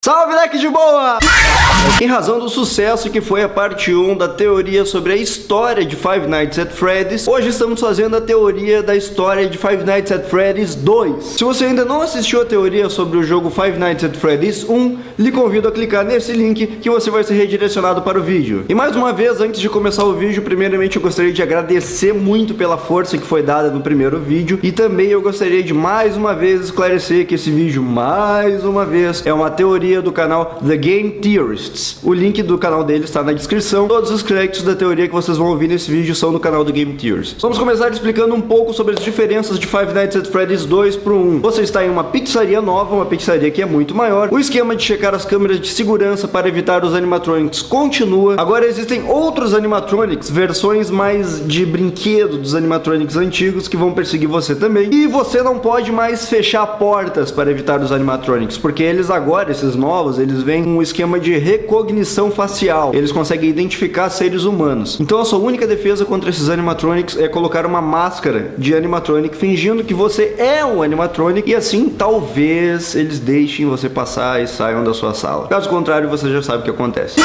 Salve, leque de boa! Em razão do sucesso que foi a parte 1 da teoria sobre a história de Five Nights at Freddy's, hoje estamos fazendo a teoria da história de Five Nights at Freddy's 2. Se você ainda não assistiu a teoria sobre o jogo Five Nights at Freddy's 1, lhe convido a clicar nesse link que você vai ser redirecionado para o vídeo. E mais uma vez, antes de começar o vídeo, primeiramente eu gostaria de agradecer muito pela força que foi dada no primeiro vídeo, e também eu gostaria de mais uma vez esclarecer que esse vídeo, mais uma vez, é uma teoria do canal The Game Theorists. O link do canal dele está na descrição. Todos os créditos da teoria que vocês vão ouvir nesse vídeo são no canal do Game Theorists. Vamos começar explicando um pouco sobre as diferenças de Five Nights at Freddy's 2 pro 1. Você está em uma pizzaria nova, uma pizzaria que é muito maior. O esquema de checar as câmeras de segurança para evitar os animatronics continua. Agora existem outros animatronics, versões mais de brinquedo dos animatronics antigos que vão perseguir você também. E você não pode mais fechar portas para evitar os animatronics, porque eles agora, esses novos, eles vêm com um esquema de recognição facial. Eles conseguem identificar seres humanos. Então a sua única defesa contra esses animatronics é colocar uma máscara de animatronic fingindo que você é um animatronic, e assim talvez eles deixem você passar e saiam da sua sala. Caso contrário, você já sabe o que acontece.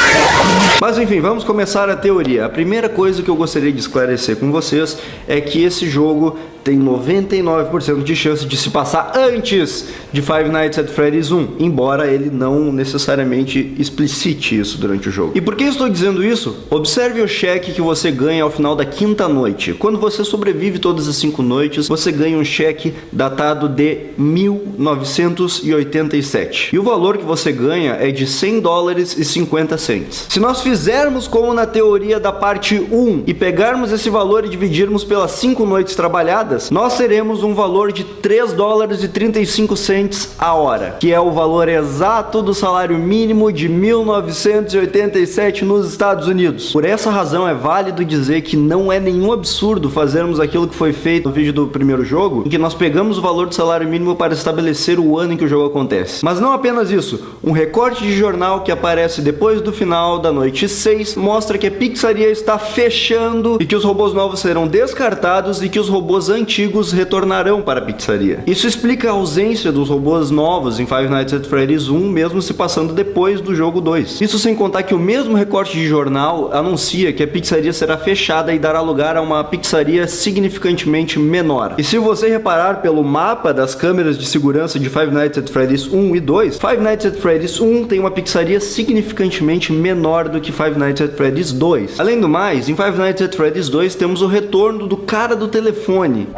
Mas enfim, vamos começar a teoria. A primeira coisa que eu gostaria de esclarecer com vocês é que esse jogo tem 99% de chance de se passar antes de Five Nights at Freddy's 1, embora ele não necessariamente explicite isso durante o jogo. E por que estou dizendo isso? Observe o cheque que você ganha ao final da quinta noite. Quando você sobrevive todas as 5 noites, você ganha um cheque datado de 1987. E o valor que você ganha é de $100,50. Se nós fizermos como na teoria da parte 1 e pegarmos esse valor e dividirmos pelas 5 noites trabalhadas, nós teremos um valor de $3,35 a hora, que é o valor exato do salário mínimo de 1987 nos Estados Unidos. Por essa razão é válido dizer que não é nenhum absurdo fazermos aquilo que foi feito no vídeo do primeiro jogo, em que nós pegamos o valor do salário mínimo para estabelecer o ano em que o jogo acontece. Mas não apenas isso, um recorte de jornal que aparece depois do final da noite 6 mostra que a pizzaria está fechando e que os robôs novos serão descartados e que os robôs antigos retornarão para a pizzaria. Isso explica a ausência dos robôs novos em Five Nights at Freddy's 1, mesmo se passando depois do jogo 2. Isso sem contar que o mesmo recorte de jornal anuncia que a pizzaria será fechada e dará lugar a uma pizzaria significantemente menor. E se você reparar pelo mapa das câmeras de segurança de Five Nights at Freddy's 1 e 2, Five Nights at Freddy's 1 tem uma pizzaria significantemente menor do que Five Nights at Freddy's 2. Além do mais, em Five Nights at Freddy's 2 temos o retorno do cara do telefone,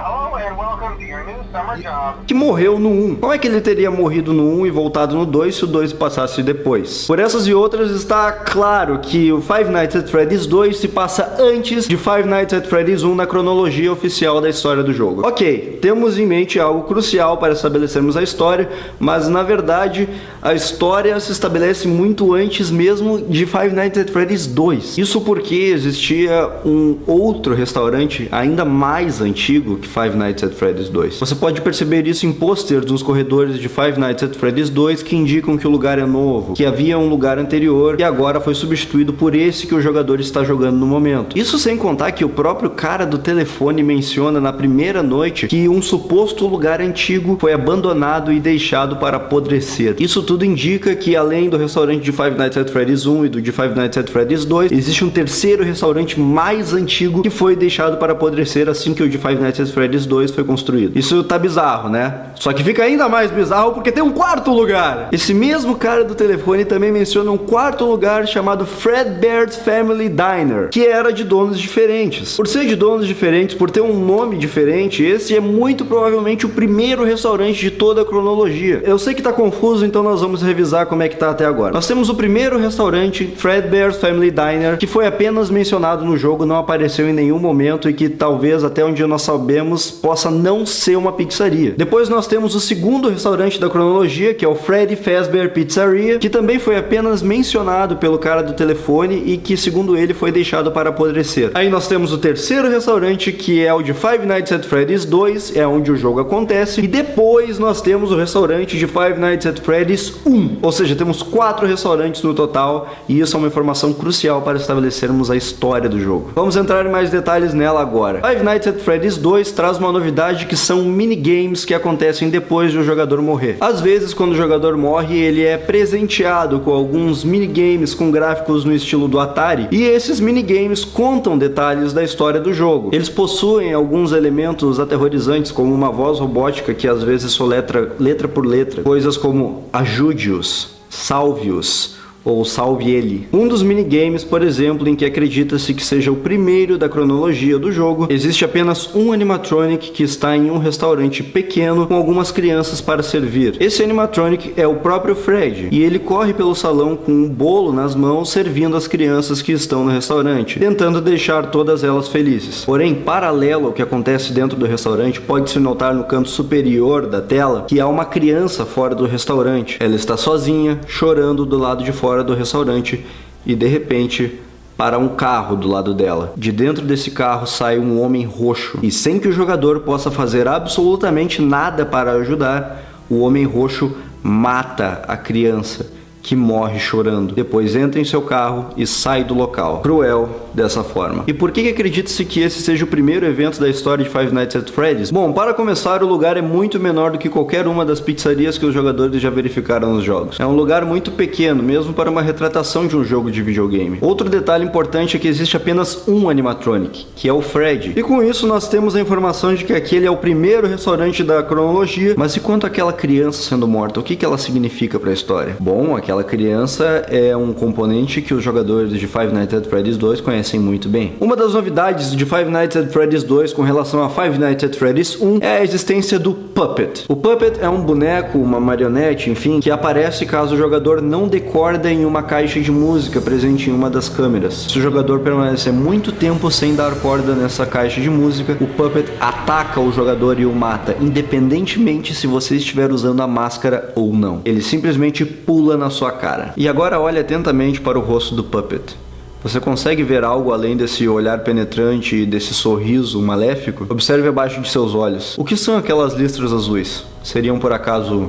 que morreu no 1. Como é que ele teria morrido no 1 e voltado no 2 se o 2 passasse depois? Por essas e outras, está claro que o Five Nights at Freddy's 2 se passa antes de Five Nights at Freddy's 1 na cronologia oficial da história do jogo. Ok, temos em mente algo crucial para estabelecermos a história, mas na verdade a história se estabelece muito antes mesmo de Five Nights at Freddy's 2. Isso porque existia um outro restaurante ainda mais antigo que Five Nights at Freddy's 2. Você pode perceber isso em posters nos corredores de Five Nights at Freddy's 2 que indicam que o lugar é novo, que havia um lugar anterior e agora foi substituído por esse que o jogador está jogando no momento. Isso sem contar que o próprio cara do telefone menciona na primeira noite que um suposto lugar antigo foi abandonado e deixado para apodrecer. Isso tudo indica que além do restaurante de Five Nights at Freddy's 1 e do de Five Nights at Freddy's 2, existe um terceiro restaurante mais antigo que foi deixado para apodrecer assim que o de Five Nights at Freddy's 2 foi construído. Isso tá bizarro, né? Só que fica ainda mais bizarro porque tem um quarto lugar. Esse mesmo cara do telefone também menciona um quarto lugar chamado Fredbear's Family Diner, que era de donos diferentes. Por ser de donos diferentes, por ter um nome diferente, esse é muito provavelmente o primeiro restaurante de toda a cronologia. Eu sei que tá confuso, então nós vamos revisar como é que tá até agora. Nós temos o primeiro restaurante, Fredbear's Family Diner, que foi apenas mencionado no jogo, não apareceu em nenhum momento e que talvez até onde nós sabemos possa não ser uma pizzaria. Depois nós temos o segundo restaurante da cronologia, que é o Freddy Fazbear Pizzeria, que também foi apenas mencionado pelo cara do telefone e que, segundo ele, foi deixado para apodrecer. Aí nós temos o terceiro restaurante, que é o de Five Nights at Freddy's 2, é onde o jogo acontece, e depois nós temos o restaurante de Five Nights at Freddy's 1, ou seja, temos 4 restaurantes no total, e isso é uma informação crucial para estabelecermos a história do jogo. Vamos entrar em mais detalhes nela agora. Five Nights at Freddy's 2 traz uma novidade que são minigames que acontecem depois de o jogador morrer. Às vezes, quando o jogador morre, ele é presenteado com alguns minigames com gráficos no estilo do Atari, e esses minigames contam detalhes da história do jogo. Eles possuem alguns elementos aterrorizantes, como uma voz robótica que às vezes soletra letra por letra, coisas como ajude-os, salve-os, ou salve ele. Um dos minigames, por exemplo, em que acredita-se que seja o primeiro da cronologia do jogo, existe apenas um animatronic que está em um restaurante pequeno com algumas crianças para servir. Esse animatronic é o próprio Fred, e ele corre pelo salão com um bolo nas mãos servindo as crianças que estão no restaurante, tentando deixar todas elas felizes. Porém, paralelo ao que acontece dentro do restaurante, pode-se notar no canto superior da tela que há uma criança fora do restaurante. Ela está sozinha, chorando do lado de fora do restaurante, e de repente para um carro do lado dela. De dentro desse carro sai um homem roxo, e sem que o jogador possa fazer absolutamente nada para ajudar, o homem roxo mata a criança, que morre chorando. Depois entra em seu carro e sai do local. Cruel dessa forma. E por que acredita-se que esse seja o primeiro evento da história de Five Nights at Freddy's? Bom, para começar, o lugar é muito menor do que qualquer uma das pizzarias que os jogadores já verificaram nos jogos. É um lugar muito pequeno, mesmo para uma retratação de um jogo de videogame. Outro detalhe importante é que existe apenas um animatronic, que é o Fred. E com isso nós temos a informação de que aquele é o primeiro restaurante da cronologia. Mas e quanto àquela criança sendo morta? O que ela significa para a história? Bom, aquela criança é um componente que os jogadores de Five Nights at Freddy's 2 conhecem muito bem. Uma das novidades de Five Nights at Freddy's 2 com relação a Five Nights at Freddy's 1 é a existência do Puppet. O Puppet é um boneco, uma marionete, enfim, que aparece caso o jogador não dê corda em uma caixa de música presente em uma das câmeras. Se o jogador permanecer muito tempo sem dar corda nessa caixa de música, o Puppet ataca o jogador e o mata, independentemente se você estiver usando a máscara ou não. Ele simplesmente pula na sua cara. E agora olhe atentamente para o rosto do Puppet. Você consegue ver algo além desse olhar penetrante e desse sorriso maléfico? Observe abaixo de seus olhos. O que são aquelas listras azuis? Seriam por acaso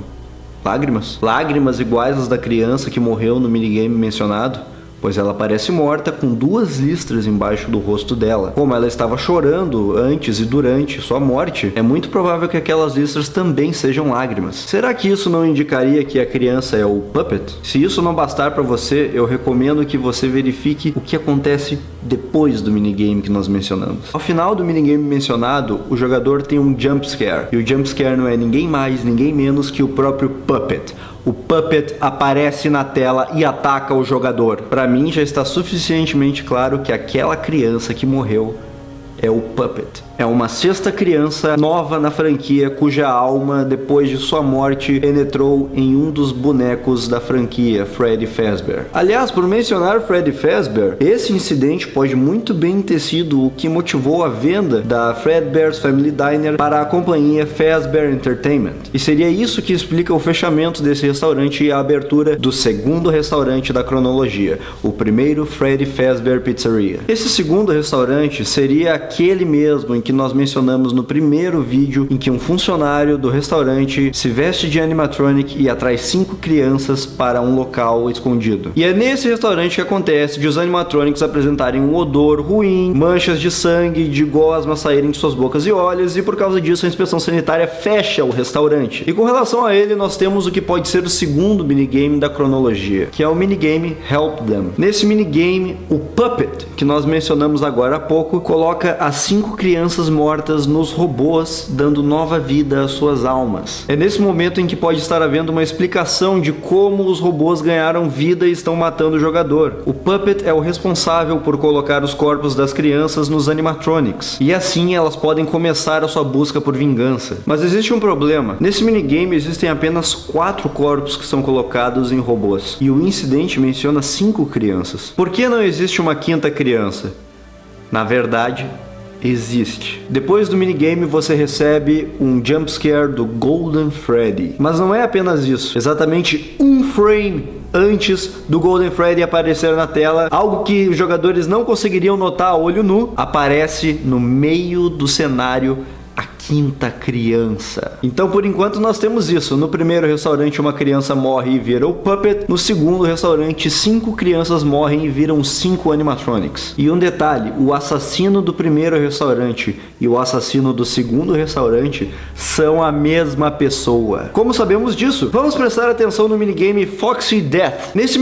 lágrimas? Lágrimas iguais às da criança que morreu no minigame mencionado? Pois ela parece morta com duas listras embaixo do rosto dela. Como ela estava chorando antes e durante sua morte, é muito provável que aquelas listras também sejam lágrimas. Será que isso não indicaria que a criança é o Puppet? Se isso não bastar para você, eu recomendo que você verifique o que acontece depois do minigame que nós mencionamos. Ao final do minigame mencionado, o jogador tem um jump scare, e o jump scare não é ninguém mais, ninguém menos que o próprio Puppet. O Puppet aparece na tela e ataca o jogador. Para mim já está suficientemente claro que aquela criança que morreu é o Puppet. É uma sexta criança nova na franquia cuja alma, depois de sua morte, penetrou em um dos bonecos da franquia, Freddy Fazbear. Aliás, por mencionar Freddy Fazbear, esse incidente pode muito bem ter sido o que motivou a venda da Fazbear's Family Diner para a companhia Fazbear Entertainment. E seria isso que explica o fechamento desse restaurante e a abertura do segundo restaurante da cronologia, o primeiro Freddy Fazbear Pizzeria. Esse segundo restaurante seria aquele mesmo em que nós mencionamos no primeiro vídeo, em que um funcionário do restaurante se veste de animatronic e atrai 5 crianças para um local escondido. E é nesse restaurante que acontece de os animatronics apresentarem um odor ruim, manchas de sangue, de gosma saírem de suas bocas e olhos, e por causa disso a inspeção sanitária fecha o restaurante. E com relação a ele, nós temos o que pode ser o segundo minigame da cronologia, que é o minigame Help Them. Nesse minigame, o Puppet, que nós mencionamos agora há pouco, coloca as 5 crianças mortas nos robôs, dando nova vida às suas almas. É nesse momento em que pode estar havendo uma explicação de como os robôs ganharam vida e estão matando o jogador. O Puppet é o responsável por colocar os corpos das crianças nos animatronics, e assim elas podem começar a sua busca por vingança. Mas existe um problema. Nesse minigame existem apenas 4 corpos que são colocados em robôs, e o incidente menciona 5 crianças. Por que não existe uma 5ª criança? Na verdade, existe. Depois do minigame você recebe um jump scare do Golden Freddy. Mas não é apenas isso. Exatamente um frame antes do Golden Freddy aparecer na tela, algo que os jogadores não conseguiriam notar a olho nu, aparece no meio do cenário a quinta criança. Então, por enquanto, nós temos isso. No primeiro restaurante, uma criança morre e vira o Puppet. No segundo restaurante, 5 crianças morrem e viram 5 animatronics. E um detalhe, o assassino do primeiro restaurante e o assassino do segundo restaurante são a mesma pessoa. Como sabemos disso? Vamos prestar atenção no minigame Foxy Death. Nesse